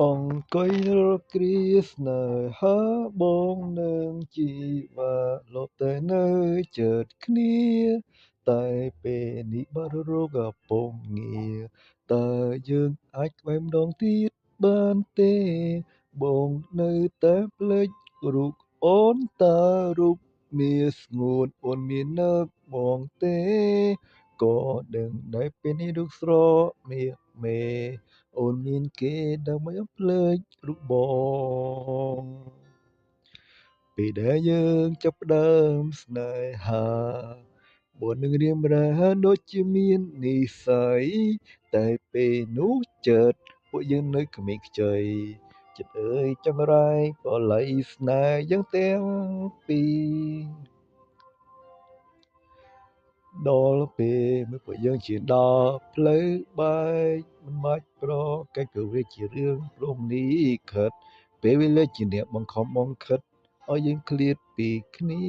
អង្គុយរកគ្រាស្នេហាបងនឹងជីវាលោកតែនៅជិតគ្នាតែពេលនេះបាត់រោគកំពុងងារតើយើងអាចក្បែរម្ដងទៀតបានទេបងនៅតែភ្លេចរូបអូនតើរូបមានស្ងួនអូនមាននឹកបងទេក៏ដឹងដែរពេលនេះរូបស្រមេមេអូនមានគេដើម្បីអំភ្លេចរូបបងពេលដែលយើងចាប់ផ្ដើមស្នេហាបងនឹងរៀមរាដូចជាមាននិស្ស័យតែពេលនោះចិត្តពួកយើងនៅក្មេងខ្ចីចិត្តអើយចង្រៃបល័យស្នេហ៍យើងទាំងពីរដល់ពេលមួយពួកយើងជិះដល់ផ្លូវបែកមិនបាច់ប្រកែកក៏វាជារឿងព្រមនេះខិតពេលវេលាជាអ្នកបង្ខំបង្ខិតឲ្យយើងឃ្លាតពីគ្នា